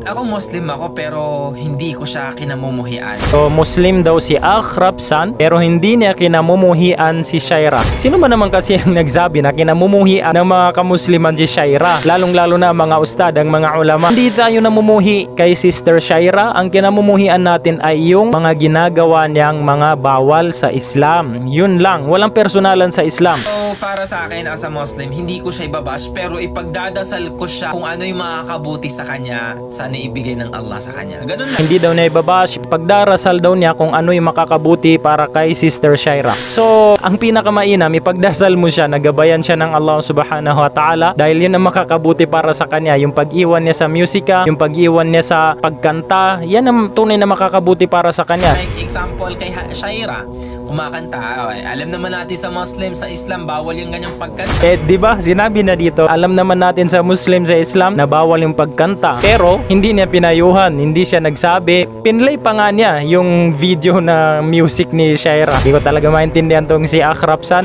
Ako Muslim ako pero hindi ko siya kinamumuhian. So Muslim daw si Akh Rabsan pero hindi niya kinamumuhian si Shaira. Sino man naman kasi ang nagsabi na kinamumuhian ng mga kamusliman si Shaira? Lalong-lalo na mga ustad, ang mga ulama. Hindi tayo namumuhi kay Sister Shaira. Ang kinamumuhian natin ay yung mga ginagawa niyang mga bawal sa Islam. Yun lang. Walang personalan sa Islam. So para sa akin as a Muslim, hindi ko siya ibabash pero ipagdadasal ko siya kung ano yung makakabuti sa kanya, sana ibigay ng Allah sa kanya. Ganun lang. Hindi daw niya ibabash, pagdarasal daw niya kung ano yung makakabuti para kay Sister Shaira. So, ang pinakamainam, ipagdasal mo siya, nagabayan siya ng Allah subhanahu wa ta'ala dahil yun ang makakabuti para sa kanya. Yung pag-iwan niya sa musika, yung pag-iwan niya sa pagkanta, yan ang tunay na makakabuti para sa kanya. Like example kay Shaira, kumakanta. Alam naman natin sa Muslim, sa Islam, bawal yung ganyang pagkanta. Di ba? Sinabi na dito, alam naman natin sa Muslim, sa Islam, na bawal yung pagkanta. Pero, hindi niya pinayuhan, hindi siya nagsabi. Pinlay pa nga niya yung video na music ni Shaira. Hindi ko talaga maintindihan tong si Akh Rabsan.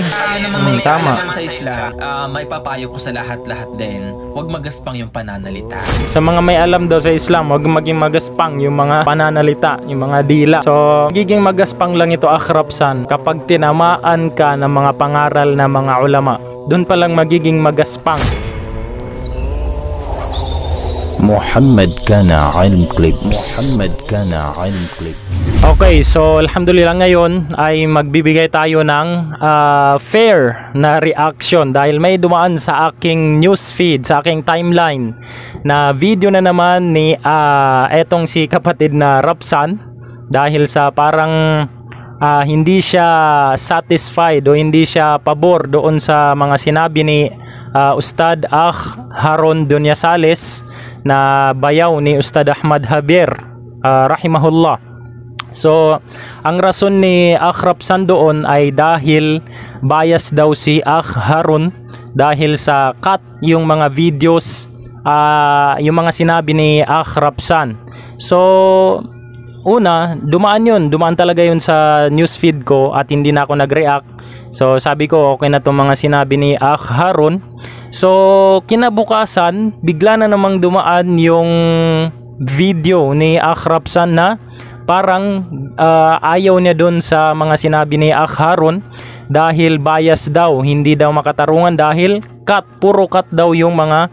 May Tama. kaalaman sa Islam, may papayo ko sa lahat-lahat din, huwag magaspang yung pananalita. Sa mga may alam daw sa Islam, huwag maging magaspang yung mga pananalita, yung mga dila. So, magiging magaspang lang ito, Akh Rabsan, kapag tinamaan ka ng mga pangaral ng mga ulama. Doon pa lang magiging magaspang. محمد كان علم كليبس. محمد كان علم كليبس. Okay, so alhamdulillah ngayon ay magbibigay tayo ng fair na reaction dahil may dumaan sa aking newsfeed, sa aking timeline na video na naman ni etong si kapatid na Rabsan dahil sa parang hindi siya satisfied o hindi siya pabor doon sa mga sinabi ni Ustad Akh Haron Dunyasales na bayaw ni Ustad Ahmad Jaber rahimahullah. So, ang rason ni Akh Rabsan doon ay dahil bias daw si Akh Haron dahil sa cut yung mga videos, yung mga sinabi ni Akh Rabsan. So, una, dumaan talaga yun sa newsfeed ko at hindi na ako nag-react. So, sabi ko, okay na itong mga sinabi ni Akh Haron. So, kinabukasan, bigla na namang dumaan yung video ni Akh Rabsan na parang ayaw niya doon sa mga sinabi ni Akh Haron dahil bias daw, hindi daw makatarungan dahil puro cut daw yung mga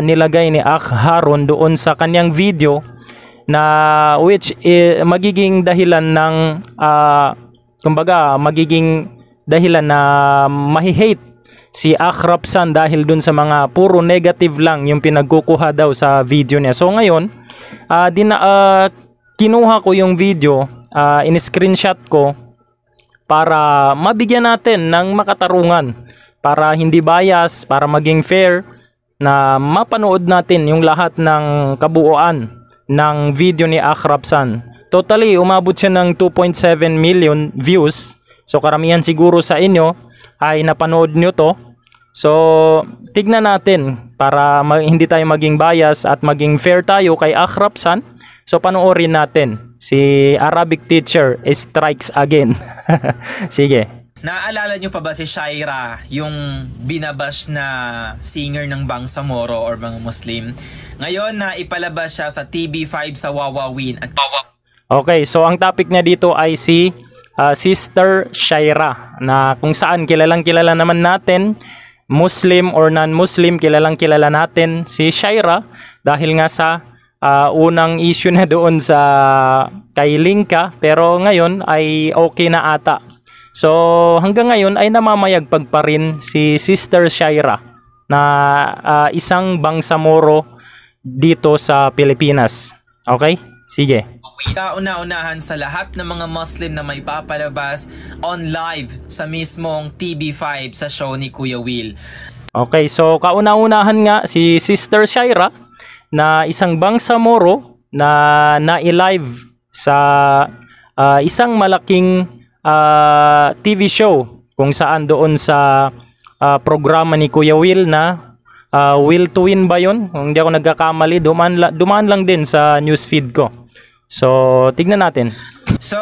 nilagay ni Akh Haron doon sa kanyang video na which magiging dahilan ng kumbaga magiging dahilan na mahi-hate si Akh Rabsan dahil dun sa mga puro negative lang yung pinagkukuha daw sa video niya. So ngayon, kinuha ko yung video, in-screenshot ko para mabigyan natin ng makatarungan, para hindi bias, para maging fair, na mapanood natin yung lahat ng kabuuan ng video ni Akh Rabsan. Totally, umabot siya ng 2.7 million views. So karamihan siguro sa inyo ay napanood nyo to. So tignan natin para hindi tayo maging bias at maging fair tayo kay Akh Rabsan. So panoorin natin si Arabic teacher strikes again. Sige. Naaalala nyo pa ba si Shaira, yung binabash na singer ng Bangsamoro or mga Muslim? Ngayon na ipalabas siya sa TV5 sa Wawawin. Okay, so ang topic niya dito ay si Sister Shaira, na kung saan kilalang kilala naman natin, Muslim or non-Muslim, kilalang kilala natin si Shaira dahil nga sa unang issue na doon sa kay Linka, pero ngayon ay okay na ata. So hanggang ngayon ay namamayagpag pa rin si Sister Shaira na isang Bangsamoro dito sa Pilipinas. Okay? Sige. Kauna-unahan sa lahat ng mga Muslim na may papalabas on live sa mismong TV5 sa show ni Kuya Will. Okay, so kauna-unahan nga si Sister Shaira na isang Bangsamoro na na-live sa isang malaking TV show kung saan doon sa programa ni Kuya Will na Will to Win ba yun? Kung hindi ako nagkakamali, dumaan lang din sa newsfeed ko. So, tignan natin. So,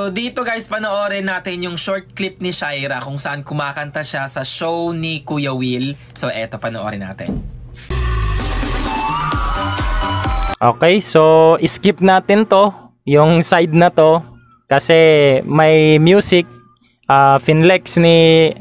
dito guys, panoorin natin yung short clip ni Shaira kung saan kumakanta siya sa show ni Kuya Will. So, eto, panoorin natin. Okay, so skip natin to, yung side na to, kasi may music, finlex ni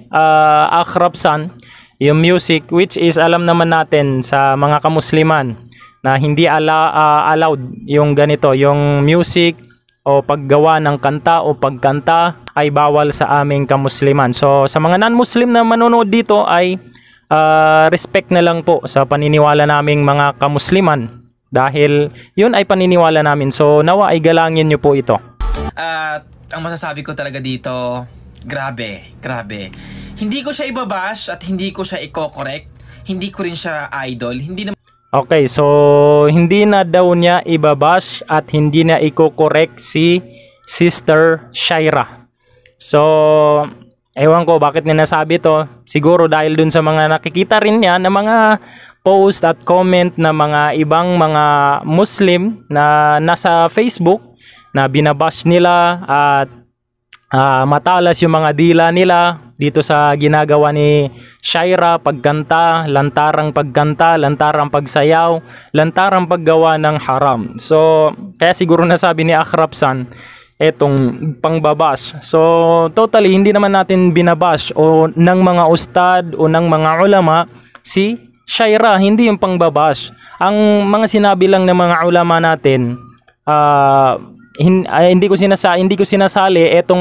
Akhrapsan, yung music which is alam naman natin sa mga kamusliman na hindi allowed yung ganito, yung music o paggawa ng kanta o pagkanta ay bawal sa aming kamusliman. So sa mga non-Muslim na manonood dito ay respect na lang po sa paniniwala naming mga kamusliman dahil yun ay paniniwala namin. So nawa ay galangin nyo po ito. At ang masasabi ko talaga dito, grabe. Hindi ko siya ibabash at hindi ko siya i-correct. Hindi ko rin siya idol. Hindi na Okay, so hindi na daw niya ibabash at hindi na i-correct si Sister Shaira. So ewan ko bakit niya nasabi to. Siguro dahil dun sa mga nakikita rin niya na mga post at comment na mga ibang mga Muslim na nasa Facebook na binabash nila at matalas yung mga dila nila dito sa ginagawa ni Shaira, pagkanta, lantarang pagsayaw, lantarang paggawa ng haram. So kaya siguro nasabi ni Akhrapsan etong pangbabash. So totally hindi naman natin binabash o ng mga ustad o ng mga ulama si Shaira, hindi yung pangbabash. Ang mga sinabi lang ng mga ulama natin, hindi ko sinasali etong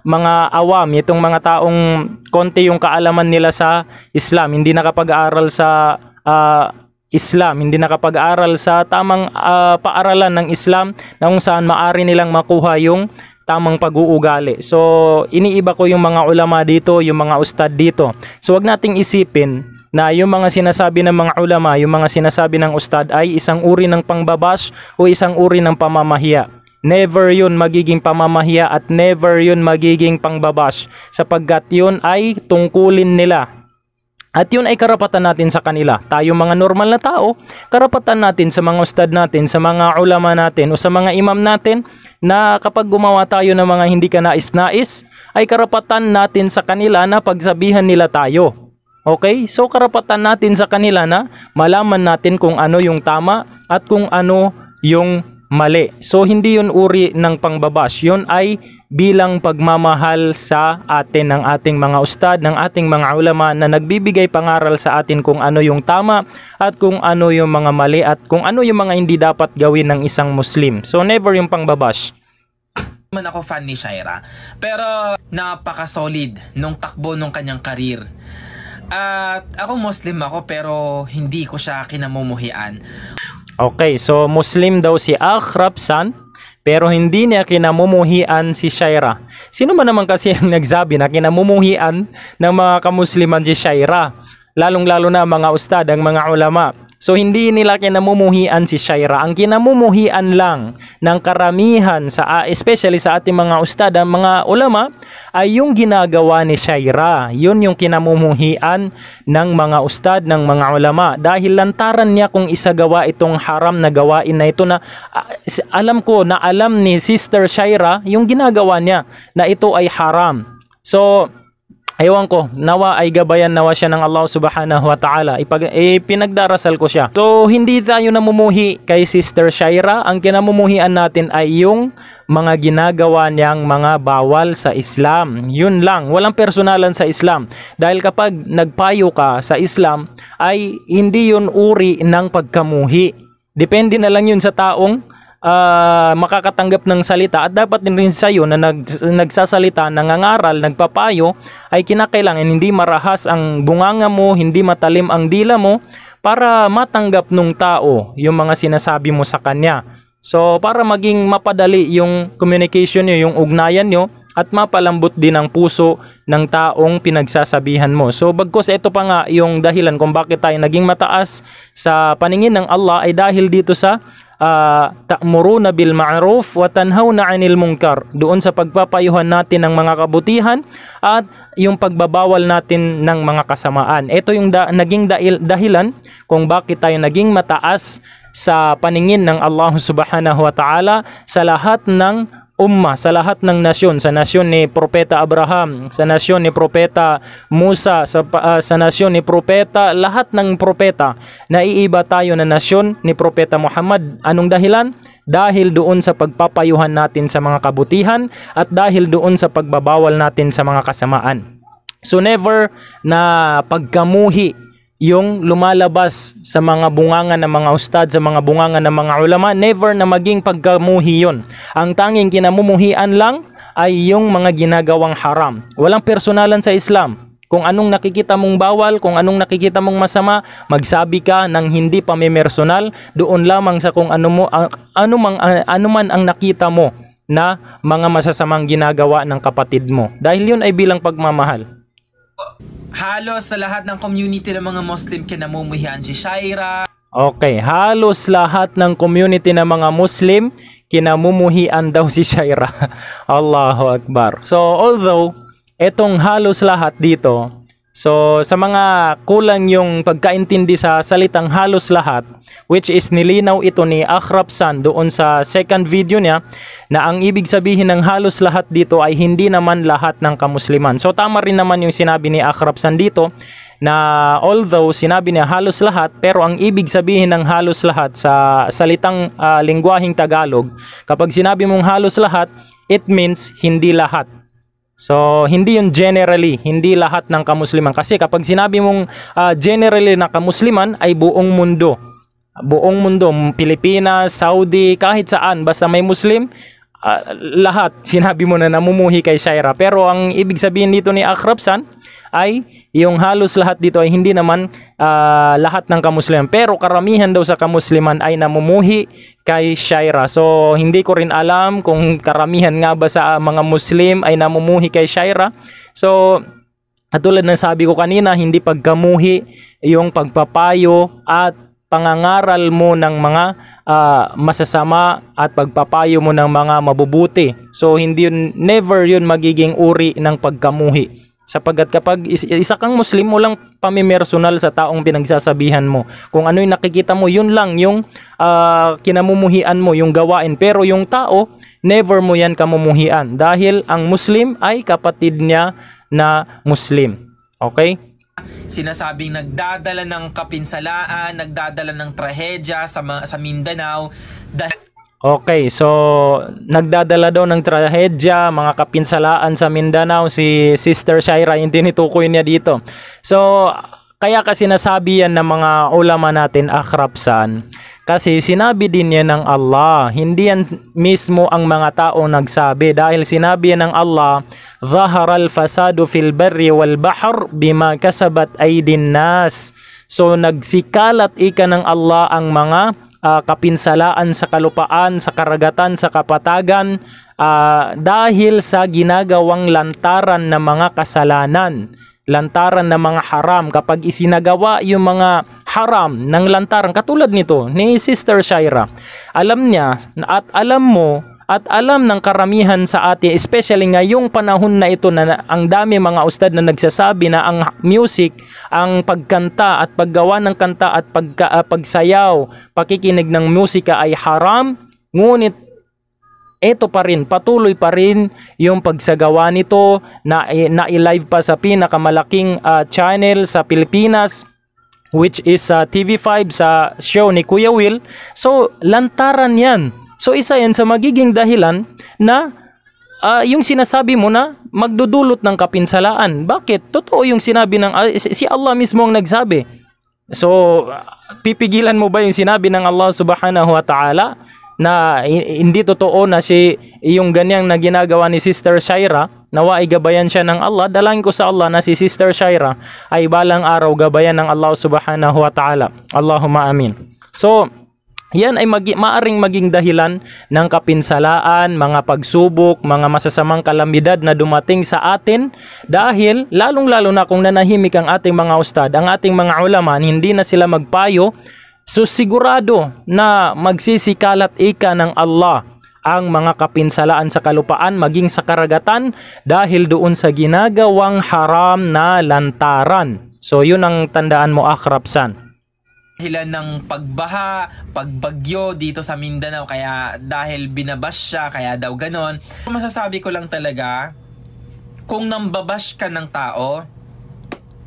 mga awam, itong mga taong konti yung kaalaman nila sa Islam, hindi nakapag-aral sa Islam, hindi nakapag-aral sa tamang paaralan ng Islam na kung saan maari nilang makuha yung tamang pag-uugali. So iniiba ko yung mga ulama dito, yung mga ustad dito. So wag nating isipin na yung mga sinasabi ng mga ulama, yung mga sinasabi ng ustad ay isang uri ng pangbabash o isang uri ng pamamahiya. Never yun magiging pamamahiya at never yun magiging pangbabash sapagkat yun ay tungkulin nila. At yun ay karapatan natin sa kanila. Tayo mga normal na tao, karapatan natin sa mga ustad natin, sa mga ulama natin o sa mga imam natin na kapag gumawa tayo ng mga hindi ka nais-nais, ay karapatan natin sa kanila na pagsabihan nila tayo. Okay? So karapatan natin sa kanila na malaman natin kung ano yung tama at kung ano yung mali. So hindi yun uri ng pangbabash. Yun ay bilang pagmamahal sa atin ng ating mga ustad, ng ating mga ulama na nagbibigay pangaral sa atin kung ano yung tama at kung ano yung mga mali at kung ano yung mga hindi dapat gawin ng isang Muslim. So never yung pangbabash. man ako fan ni Shaira, pero napaka-solid nung takbo nung kanyang karir. At ako Muslim ako pero hindi ko siya kinamumuhian. Okay, so Muslim daw si Akhrapsan pero hindi niya kinamumuhian si Shaira. Sino man naman kasi ang nagsabi na kinamumuhian ng mga kamusliman si Shaira? Lalong-lalo na mga ustad, ang mga ulama. So hindi nila kinamumuhian si Shaira. Ang kinamumuhian lang ng karamihan sa especially sa ating mga ustad, ang mga ulama ay yung ginagawa ni Shaira. Yun yung kinamumuhian ng mga ustad, ng mga ulama. Dahil lantaran niya kung isagawa itong haram na gawain na ito na alam ko na alam ni Sister Shaira yung ginagawa niya na ito ay haram. So ewan ko, nawa ay gabayan nawa siya ng Allah subhanahu wa ta'ala. Pinagdarasal ko siya. So, hindi tayo namumuhi kay Sister Shaira. Ang kinamumuhian natin ay yung mga ginagawa niyang mga bawal sa Islam. Yun lang. Walang personalan sa Islam. Dahil kapag nagpayo ka sa Islam, ay hindi yun uri ng pagkamuhi. Depende na lang yun sa taong makakatanggap ng salita at dapat din rin sa'yo na nagsasalita, nangangaral, nagpapayo ay kinakailangan hindi marahas ang bunganga mo, hindi matalim ang dila mo para matanggap nung tao yung mga sinasabi mo sa kanya. So para maging mapadali yung communication nyo, yung ugnayan nyo at mapalambot din ang puso ng taong pinagsasabihan mo. So bagkus ito pa nga yung dahilan kung bakit tayo naging mataas sa paningin ng Allah ay dahil dito sa ta'muruna bil ma'ruf wa tanhauna 'anil munkar, doon sa pagpapayuhan natin ng mga kabutihan at yung pagbabawal natin ng mga kasamaan. Ito yung naging dahilan kung bakit tayo naging mataas sa paningin ng Allah subhanahu wa ta'ala sa lahat ng umma, sa lahat ng nasyon, sa nasyon ni Propeta Abraham, sa nasyon ni Propeta Musa, sa nasyon ni Propeta, lahat ng propeta, naiiba tayo na nasyon ni Propeta Muhammad. Anong dahilan? Dahil doon sa pagpapayuhan natin sa mga kabutihan at dahil doon sa pagbabawal natin sa mga kasamaan. So never na pagkamuhi yung lumalabas sa mga bunganga ng mga ustad, sa mga bunganga ng mga ulama, never na maging pagkamuhi yun. Ang tanging kinamumuhian lang ay yung mga ginagawang haram. Walang personalan sa Islam. Kung anong nakikita mong bawal, kung anong nakikita mong masama, magsabi ka ng hindi pamimersonal, doon lamang sa kung ano man ang nakita mo na mga masasamang ginagawa ng kapatid mo. Dahil yun ay bilang pagmamahal. Halos sa lahat ng community ng mga Muslim kinamumuhian si Shaira. Okay, halos lahat ng community ng mga Muslim kinamumuhian daw si Shaira. Allahu Akbar. So although etong halos lahat dito, so sa mga kulang yung pagkaintindi sa salitang halos lahat, which is nilinaw ito ni Akhrabsan doon sa second video niya, na ang ibig sabihin ng halos lahat dito ay hindi naman lahat ng kamusliman. So tama rin naman yung sinabi ni Akhrabsan dito, na although sinabi niya halos lahat, pero ang ibig sabihin ng halos lahat sa salitang lingwaheng Tagalog, kapag sinabi mong halos lahat, it means hindi lahat. So, hindi yun generally, hindi lahat ng kamusliman. Kasi kapag sinabi mong generally na kamusliman ay buong mundo. Buong mundo, Pilipinas, Saudi, kahit saan, basta may Muslim, lahat sinabi mo na namumuhi kay Shaira. Pero ang ibig sabihin dito ni Akhrabsan ay yung halos lahat dito ay hindi naman lahat ng kamusliman. Pero karamihan daw sa kamusliman ay namumuhi kay Shaira. So hindi ko rin alam kung karamihan nga ba sa mga Muslim ay namumuhi kay Shaira. So katulad ng sabi ko kanina, hindi pagkamuhi yung pagpapayo at pangangaral mo ng mga masasama at pagpapayo mo ng mga mabubuti. So hindi yun, never yun magiging uri ng pagkamuhi. Sapagkat kapag isa kang Muslim, walang pamimersonal sa taong pinagsasabihan mo. Kung ano yung nakikita mo, yun lang yung kinamumuhian mo, yung gawain. Pero yung tao, never mo yan kamumuhian. Dahil ang Muslim ay kapatid niya na Muslim. Okay? Sinasabing nagdadala ng kapinsalaan, nagdadala ng trahedya sa Mindanao dahil okay, so nagdadala daw ng trahedya, mga kapinsalaan sa Mindanao si Sister Shaira, yung tinutukoy niya dito. So kaya kasi nasabi yan ng mga ulama natin, Akhrabsan, kasi sinabi din yan ng Allah, hindi yan mismo ang mga tao nagsabi. Dahil sinabi yan ng Allah, "Zaharal fasadu fil barri wal bahr bima kasabat aydin nas." So nagsikalat ika ng Allah ang mga kapinsalaan sa kalupaan, sa karagatan, sa kapatagan, dahil sa ginagawang lantaran ng mga kasalanan, lantaran ng mga haram. Kapag isinagawa yung mga haram ng lantaran, katulad nito ni Sister Shaira, alam niya at alam mo at alam ng karamihan sa atin, especially ngayong panahon na ito na ang dami mga ustad na nagsasabi na ang music, ang pagkanta at paggawa ng kanta at pagsayaw, pakikinig ng musika ay haram. Ngunit ito pa rin, patuloy pa rin yung pagsagawa nito na i-live pa sa pinakamalaking channel sa Pilipinas, which is TV5 sa show ni Kuya Will. So lantaran yan. So isa yan sa magiging dahilan na yung sinasabi mo na magdudulot ng kapinsalaan. Bakit? Totoo yung sinabi ng si Allah mismo ang nagsabi. So pipigilan mo ba yung sinabi ng Allah subhanahu wa ta'ala na hindi totoo na yung ganyang na ginagawa ni Sister Shaira, nawa ay gabayan siya ng Allah? Dalangin ko sa Allah na si Sister Shaira ay balang araw gabayan ng Allah subhanahu wa ta'ala. Allahumma amin. So yan ay maaring maging dahilan ng kapinsalaan, mga pagsubok, mga masasamang kalamidad na dumating sa atin, dahil lalong-lalo na kung nanahimik ang ating mga ustad, ang ating mga ulama, hindi na sila magpayo, so sigurado na magsisikalat ika ng Allah ang mga kapinsalaan sa kalupaan maging sa karagatan dahil doon sa ginagawang haram na lantaran. So yun ang tandaan mo, Akhrabsan. dahilan ng pagbaha, pagbagyo dito sa Mindanao, kaya dahil binabash siya, kaya daw ganon. Masasabi ko lang talaga, kung nambabash ka ng tao,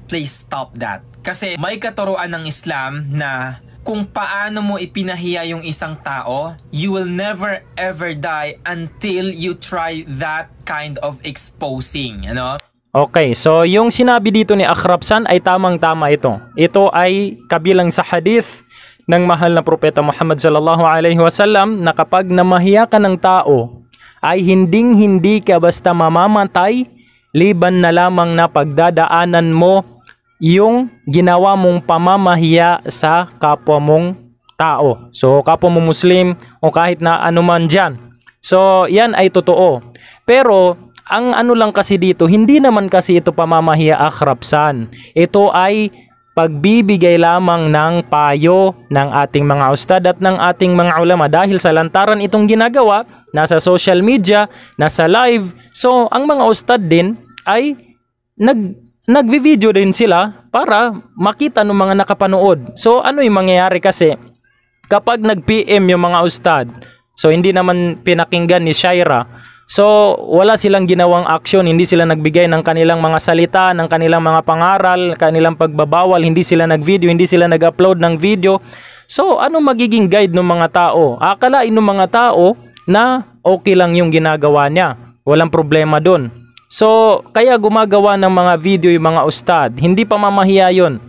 please stop that. Kasi may katuruan ng Islam na kung paano mo ipinahiya yung isang tao, you will never ever die until you try that kind of exposing, ano? Okay, so yung sinabi dito ni Akhrabsan ay tamang-tama ito. Ito ay kabilang sa hadith ng mahal na propeta Muhammad sallallahu alaihi wasallam na kapag namahiya ka ng tao ay hinding-hindi ka basta mamamatay liban na lamang na pagdadaanan mo yung ginawa mong pamamahiya sa kapwa mong tao. So kapwa mo Muslim o kahit na anuman dyan. So yan ay totoo. Pero ang ano lang kasi dito, hindi naman kasi ito pamamahiya, Akhrabsan. Ito ay pagbibigay lamang ng payo ng ating mga ustad at ng ating mga ulama dahil sa lantaran itong ginagawa, nasa social media, nasa live. So, ang mga ustad din ay nagvi-video din sila para makita ng mga nakapanood. So, ano yung mangyayari kasi kapag nag-PM yung mga ustad, so hindi naman pinakinggan ni Shaira, so, wala silang ginawang aksyon, hindi sila nagbigay ng kanilang mga salita, ng kanilang mga pangaral, kanilang pagbabawal, hindi sila nag-video, hindi sila nag-upload ng video. So, ano magiging guide ng mga tao? Akalain ng mga tao na okay lang yung ginagawa niya. Walang problema dun. So, kaya gumagawa ng mga video yung mga ustad. Hindi pa mamahiya yun.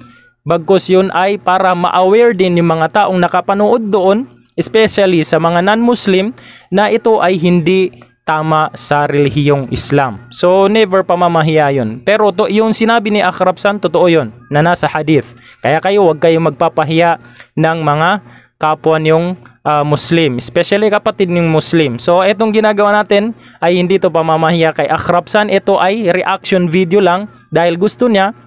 Bagkus yun ay para ma-aware din yung mga taong nakapanood doon, especially sa mga non-Muslim, na ito ay hindi tama sa relihiyong Islam. So, never pamamahiya yun. Pero yung sinabi ni Akhrabsan, totoo yun, na nasa hadith. Kaya kayo, huwag kayong magpapahiya ng mga kapwa niyong Muslim. Especially kapatid niyong Muslim. So, itong ginagawa natin ay hindi to pamamahiya kay Akhrabsan. Ito ay reaction video lang dahil gusto niya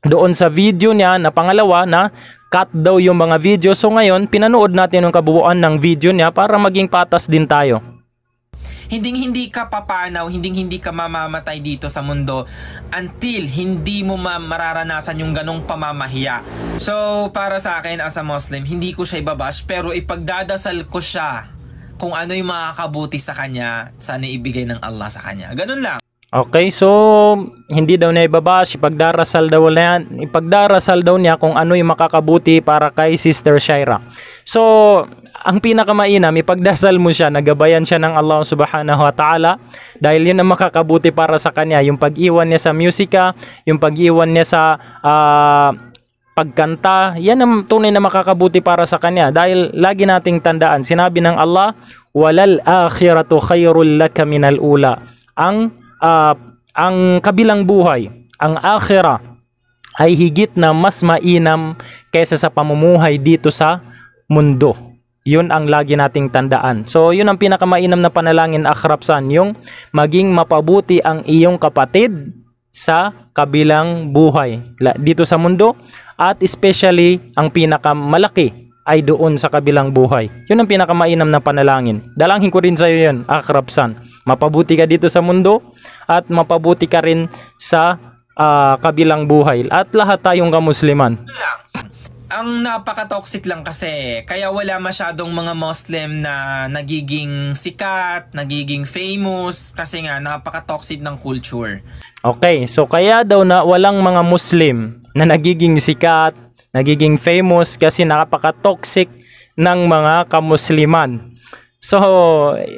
doon sa video niya na pangalawa na cut daw yung mga video. So, ngayon, pinanood natin yung kabuuan ng video niya para maging patas din tayo. Hindi ka papanaw, hindi ka mamamatay dito sa mundo until hindi mo mararanasan yung ganong pamamahiya. So, para sa akin as a Muslim, hindi ko siya ibabash, pero ipagdadasal ko siya kung ano yung makakabuti sa kanya, sana ibigay ng Allah sa kanya. Ganun lang. Okay, so hindi daw niya ibabash, ipagdarasal daw niya kung ano yung makakabuti para kay Sister Shaira. So, ang pinakamainam, ipagdasal mo siya, nagabayan siya ng Allah subhanahu wa ta'ala dahil yun ang makakabuti para sa kanya. Yung pag-iwan niya sa musika, yung pag-iwan niya sa pagkanta, yan ang tunay na makakabuti para sa kanya. Dahil lagi nating tandaan, sinabi ng Allah, walal akhiratu khairul laka minal ula. Ang kabilang buhay, ang akhirah, ay higit na mas mainam kaysa sa pamumuhay dito sa mundo. Yun ang lagi nating tandaan. So, yun ang pinakamainam na panalangin, Akhrabsan, yung maging mapabuti ang iyong kapatid sa kabilang buhay dito sa mundo, at especially ang pinakamalaki ay doon sa kabilang buhay. Yun ang pinakamainam na panalangin. Dalangin ko rin sa iyo yun, Akhrabsan. Mapabuti ka dito sa mundo at mapabuti ka rin sa kabilang buhay. At lahat tayong kamusliman. Ang napaka-toxic lang kasi, kaya wala masyadong mga Muslim na nagiging sikat, nagiging famous, kasi nga napaka-toxic ng culture. Okay, so kaya daw na walang mga Muslim na nagiging sikat, nagiging famous kasi napaka-toxic ng mga kamusliman. So,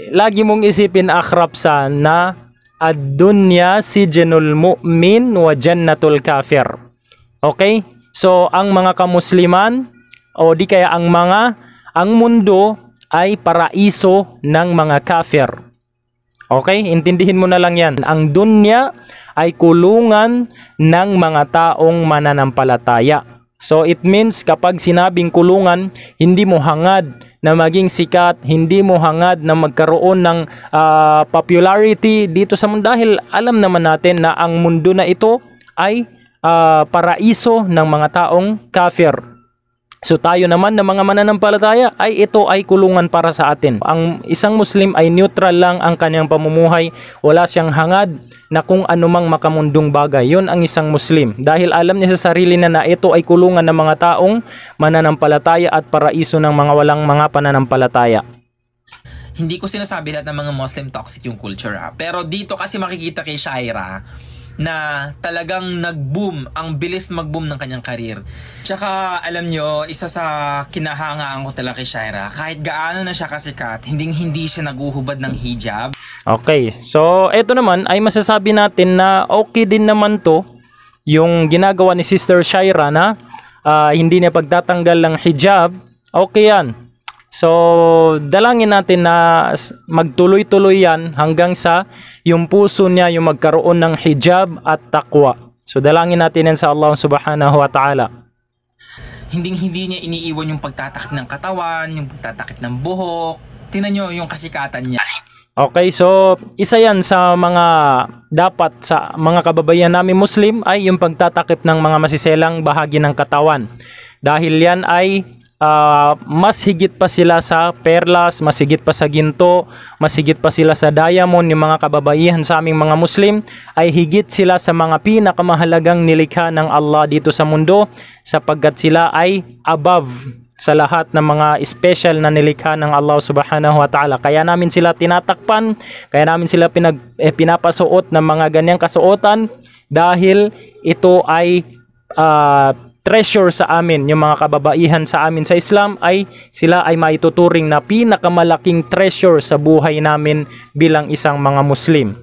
lagi mong isipin, Akhrabsan, na ad-dunya sijnul mu'min wa jannatul kafir. Okay? So, ang mga kamusliman o di kaya ang mundo ay paraiso ng mga kafir. Okay? Intindihin mo na lang yan. Ang dunya ay kulungan ng mga taong mananampalataya. So, it means kapag sinabing kulungan, hindi mo hangad na maging sikat, hindi mo hangad na magkaroon ng popularity dito sa mundo dahil alam naman natin na ang mundo na ito ay paraiso ng mga taong kafir. So tayo naman na mga mananampalataya ay ito ay kulungan para sa atin. Ang isang Muslim ay neutral lang ang kanyang pamumuhay. Wala siyang hangad na kung anumang makamundong bagay. Yun ang isang Muslim. Dahil alam niya sa sarili na ito ay kulungan ng mga taong mananampalataya at paraiso ng mga walang mga pananampalataya. Hindi ko sinasabi lahat ng mga Muslim toxic yung culture ha. Pero dito kasi makikita kay Shaira na talagang nag-boom, ang bilis mag-boom ng kanyang karir. Tsaka alam nyo, isa sa kinahangaan ko talaga kay Shaira, kahit gaano na siya kasikat, hindi siya naguhubad ng hijab. Okay, so ito naman ay masasabi natin na okay din naman to yung ginagawa ni Sister Shaira na hindi niya pagtatanggal ng hijab. Okay yan. So, dalangin natin na magtuloy-tuloy yan hanggang sa yung puso niya yung magkaroon ng hijab at takwa. So, dalangin natin yan sa Allah subhanahu wa ta'ala. Hindi niya iniiwan yung pagtatakip ng katawan, yung pagtatakip ng buhok. Tingnan nyo yung kasikatan niya. Okay, so isa yan sa mga dapat sa mga kababayan namin Muslim ay yung pagtatakip ng mga masiselang bahagi ng katawan. Dahil yan ay mas higit pa sila sa perlas, mas higit pa sa ginto, mas higit pa sila sa diamond. Yung mga kababaihan sa aming mga Muslim ay higit sila sa mga pinakamahalagang nilikha ng Allah dito sa mundo, sapagkat sila ay above sa lahat ng mga special na nilikha ng Allah subhanahu wa ta'ala. Kaya namin sila tinatakpan, kaya namin sila pinapasuot ng mga ganyang kasuotan, dahil ito ay treasure sa amin. Yung mga kababaihan sa amin sa Islam ay sila ay maituturing na pinakamalaking treasure sa buhay namin bilang isang mga Muslim.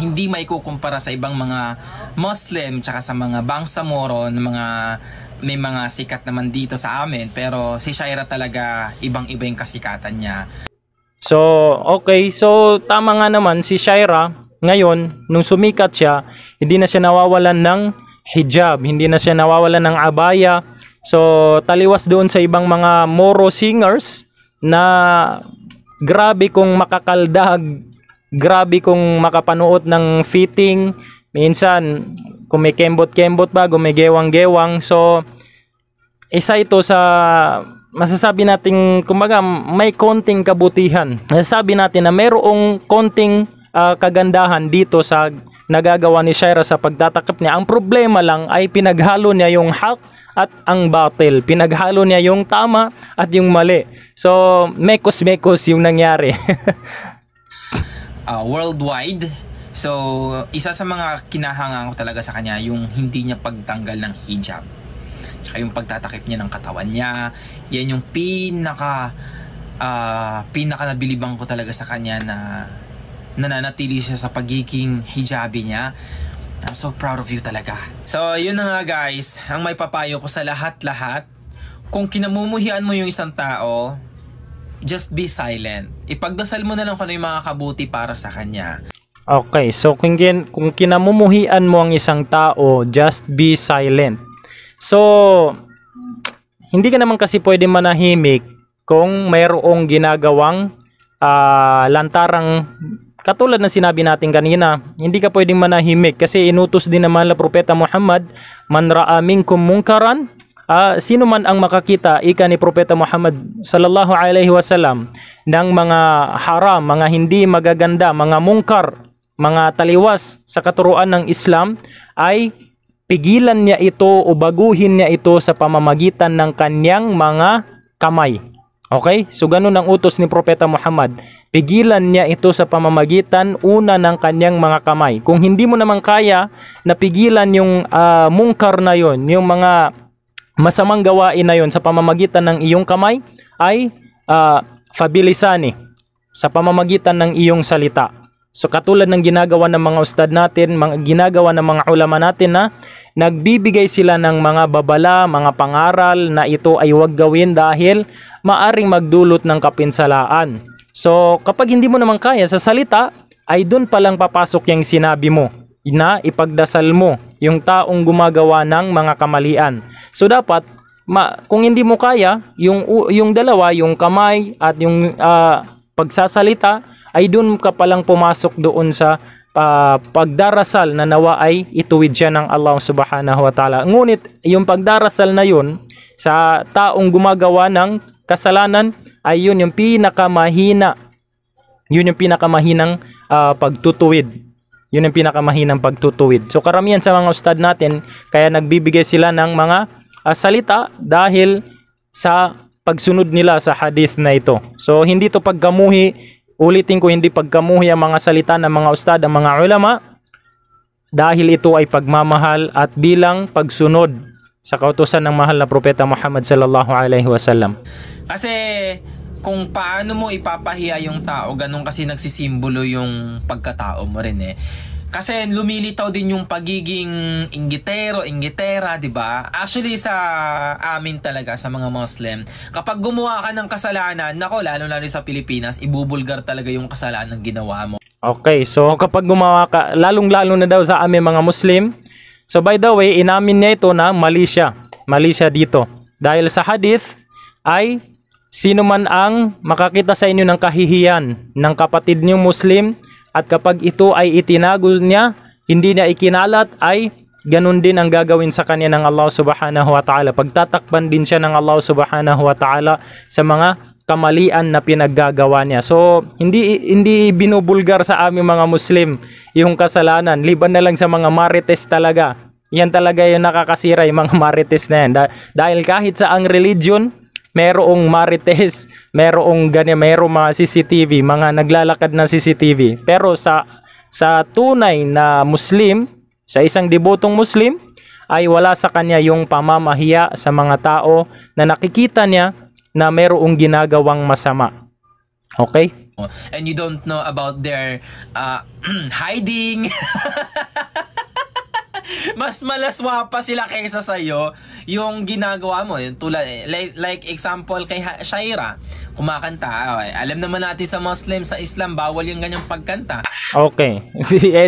Hindi maikukumpara sa ibang mga Muslim tsaka sa mga Bangsamoro na may mga sikat naman dito sa amin, pero si Shaira talaga ibang-iba yung kasikatan niya. So, okay. So, tama nga naman si Shaira ngayon, nung sumikat siya, hindi na siya nawawalan ng hijab, hindi na siya nawawalan ng abaya. So, taliwas doon sa ibang mga Moro singers na grabe kung makakaldag, grabe kung makapanood ng fitting, minsan kumikembot-kembot ba, gumigewang-gewang. So, isa ito sa masasabi natin, kumbaga may konting kabutihan. Masasabi natin na mayroong konting kagandahan dito sa nagagawa ni Shaira sa pagtatakip niya. Ang problema lang ay pinaghalo niya yung hak at ang batil. Pinaghalo niya yung tama at yung mali. So, mekos-mekos yung nangyari. Worldwide. So, isa sa mga kinahangaan ko talaga sa kanya yung hindi niya pagtanggal ng hijab. Tsaka yung pagtatakip niya ng katawan niya. Yan yung pinaka nabilibang ko talaga sa kanya na nananatili siya sa pagiging hijabi niya. I'm so proud of you talaga. So, yun na nga guys. Ang may papayo ko sa lahat-lahat. Kung kinamumuhian mo yung isang tao, just be silent. Ipagdasal mo na lang kung ano yung mga kabuti para sa kanya. Okay, so kung kinamumuhian mo ang isang tao, just be silent. So, hindi ka naman kasi pwede manahimik kung mayroong ginagawang lantarang. Katulad ng sinabi natin kanina, hindi ka pwedeng manahimik kasi inutos din naman la Propeta Muhammad, man ra'a minkum munkaran, sino man ang makakita, ika ni Propeta Muhammad sallallahu alaihi wasallam, ng mga haram, mga hindi magaganda, mga mungkar, mga taliwas sa katuruan ng Islam, ay pigilan niya ito o baguhin niya ito sa pamamagitan ng kanyang mga kamay. Okay? So ganun ang utos ni Propeta Muhammad. Pigilan niya ito sa pamamagitan una ng kanyang mga kamay. Kung hindi mo naman kaya na pigilan yung mungkar na yon, yung mga masamang gawain na yon sa pamamagitan ng iyong kamay, ay fabilisani, sa pamamagitan ng iyong salita. So katulad ng ginagawa ng mga ustad natin, ginagawa ng mga ulama natin na nagbibigay sila ng mga babala, mga pangaral na ito ay huwag gawin dahil maaring magdulot ng kapinsalaan. So kapag hindi mo naman kaya sa salita, ay dun palang papasok yung sinabi mo na ipagdasal mo yung taong gumagawa ng mga kamalian. So dapat kung hindi mo kaya, yung dalawa, yung kamay at yung pagsasalita, ay doon ka palang pumasok doon sa pagdarasal na nawa ay ituwid siya ng Allah subhanahu wa ta'ala. Ngunit yung pagdarasal na yun, sa taong gumagawa ng kasalanan ay yun yung pinakamahina. Yun yung pinakamahinang pagtutuwid. Yun yung pinakamahinang pagtutuwid. So karamihan sa mga ustad natin, kaya nagbibigay sila ng mga salita dahil sa pagsunod nila sa hadith na ito. So hindi to pagkamuhi, ulitin ko, hindi pagkamuhi ang mga salita ng mga ustad, ang mga ulama, dahil ito ay pagmamahal at bilang pagsunod sa kautusan ng mahal na propeta Muhammad sallallahu alaihi wasallam. Kasi kung paano mo ipapahiya yung tao, ganun kasi nagsisimbolo yung pagkatao mo rin eh. Kasi lumilitaw din yung pagiging inggitera, 'di ba? Actually sa amin talaga sa mga Muslim, kapag gumawa ka ng kasalanan, nako lalo sa Pilipinas, ibubulgar talaga yung kasalanan ginawa mo. Okay, so kapag gumawa ka, lalong-lalo na daw sa amin mga Muslim. So by the way, inamin niya ito na mali siya dito. Dahil sa hadith ay sino man ang makakita sa inyo ng kahihiyan ng kapatid niyong Muslim at kapag ito ay itinago niya, hindi niya ikinalat, ay ganun din ang gagawin sa kanya ng Allah subhanahu wa ta'ala. Pagtatakpan din siya ng Allah subhanahu wa ta'ala sa mga kamalian na pinaggagawa niya. So, hindi binubulgar sa aming mga Muslim yung kasalanan. Liban na lang sa mga marites talaga. Yan talaga yung nakakasira, yung mga marites na yan. Dahil kahit sa ang religion, merong marites, merong mga CCTV, mga naglalakad na CCTV. Pero sa tunay na Muslim, sa isang debotong Muslim, ay wala sa kanya yung pamamahiya sa mga tao na nakikita niya na merong ginagawang masama. Okay? And you don't know about their hiding. Mas malaswa pa sila kaysa sa'yo yung ginagawa mo. Yung tulad, like example kay Shaira, kumakanta. Alam naman natin sa Muslim, sa Islam, bawal yung ganyang pagkanta. Okay.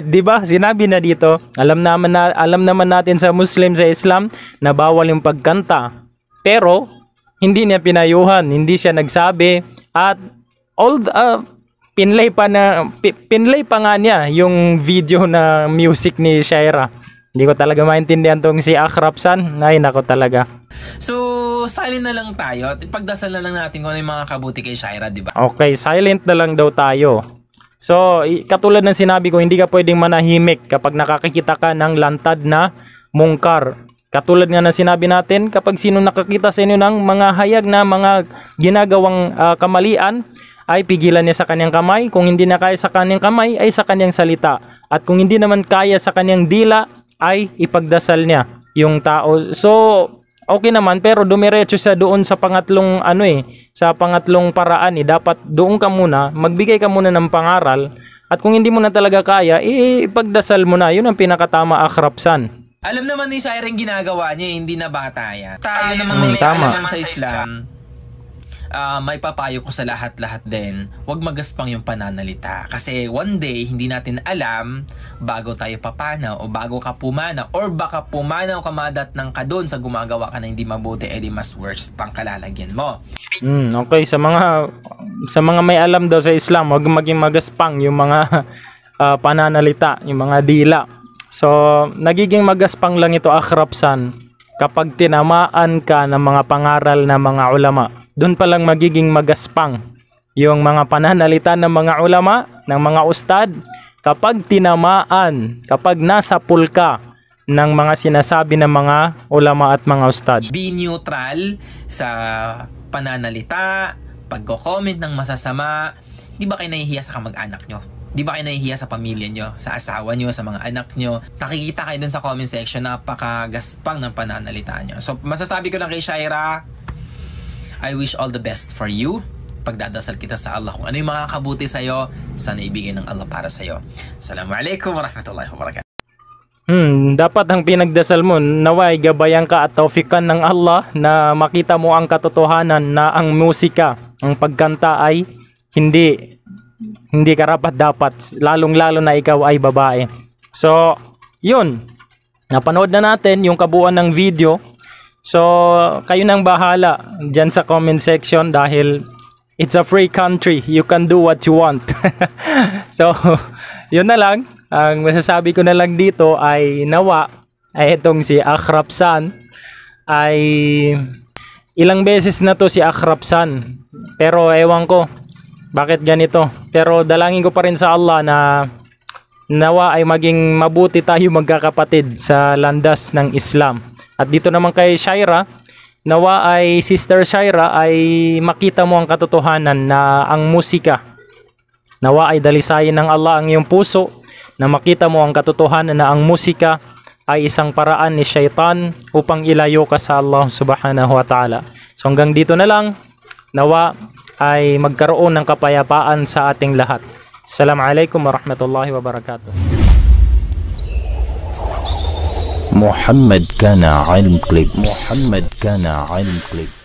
Di ba? Sinabi na dito, alam naman natin sa Muslim, sa Islam, na bawal yung pagkanta. Pero, hindi niya pinayuhan, hindi siya nagsabi, at pinlay pa nga niya yung video na music ni Shaira. Hindi ko talaga maintindihan tong si Akhrapsan. Ay, nako talaga. So, silent na lang tayo. Pagdasal na lang natin kung ano yung mga kabuti kay Shaira, di ba? Okay, silent na lang daw tayo. So, katulad ng sinabi ko, hindi ka pwedeng manahimik kapag nakakikita ka ng lantad na mungkar. Katulad nga ng sinabi natin, kapag sino nakakita sa inyo ng mga hayag na mga ginagawang kamalian, ay pigilan niya sa kanyang kamay. Kung hindi na kaya sa kanyang kamay, ay sa kanyang salita. At kung hindi naman kaya sa kanyang dila, ay ipagdasal niya yung tao. So, okay naman, pero dumiretso siya doon sa pangatlong sa pangatlong paraan. Dapat doon ka muna, magbigay ka muna ng pangaral, at kung hindi mo na talaga kaya, ipagdasal mo na. Yun ang pinakatama, Akhrapsan. Alam naman ni Shaira yung ginagawa niya, hindi na bata yan. Tayo naman may kaalaman sa Islam. May papayo ko sa lahat-lahat din, huwag magaspang yung pananalita. Kasi one day, hindi natin alam, bago tayo papanaw o bago ka pumanaw, or baka pumanaw ka madat ng kadon sa gumagawa ka na hindi mabuti, edi mas worse pang kalalagyan mo. Okay, sa mga may alam daw sa Islam, huwag maging magaspang yung mga pananalita, yung mga dila. So, nagiging magaspang lang ito, Akhrapsan, kapag tinamaan ka ng mga pangaral na mga ulama. Doon pa lang magiging magaspang yung mga pananalita ng mga ulama, ng mga ustad, kapag tinamaan, kapag nasapul ka ng mga sinasabi ng mga ulama at mga ustad. Be neutral sa pananalita, pagko-comment ng masasama. Di ba kayo nahihiya sa kamag-anak nyo? Di ba kayo nahihiya sa pamilya nyo, sa asawa nyo, sa mga anak nyo? Nakikita kayo dun sa comment section, napakagaspang ng pananalita nyo. So, masasabi ko lang kay Shaira, I wish all the best for you. Pagdadasal kita sa Allah kung ano yung makakabuti sa'yo, sana ibigay ng Allah para sa'yo. Assalamualaikum warahmatullahi wabarakatuh. Dapat ang pinagdasal mo, naway gabayan ka at taufikan ng Allah na makita mo ang katotohanan na ang musika, ang pagkanta ay hindi karapat-dapat, lalong-lalo na ikaw ay babae. So, yun. Napanood na natin yung kabuuan ng video. So, kayo nang bahala dyan sa comment section dahil it's a free country. You can do what you want. So, yun na lang. Ang masasabi ko na lang dito ay nawa ay itong si Akhrapsan ay ilang beses na to si Akrapsan. Pero ewan ko bakit ganito. Pero dalangin ko pa rin sa Allah na nawa ay maging mabuti tayo magkakapatid sa landas ng Islam. At dito naman kay Shaira, nawa ay Sister Shaira ay makita mo ang katotohanan na ang musika, nawa ay dalisayin ng Allah ang iyong puso na makita mo ang katotohanan na ang musika ay isang paraan ni Shaitan upang ilayo ka sa Allah subhanahu wa ta'ala. So hanggang dito na lang, nawa ay magkaroon ng kapayapaan sa ating lahat. Assalamualaikum warahmatullahi wabarakatuh. محمد كان علم كليبس. محمد كان علم كليبس.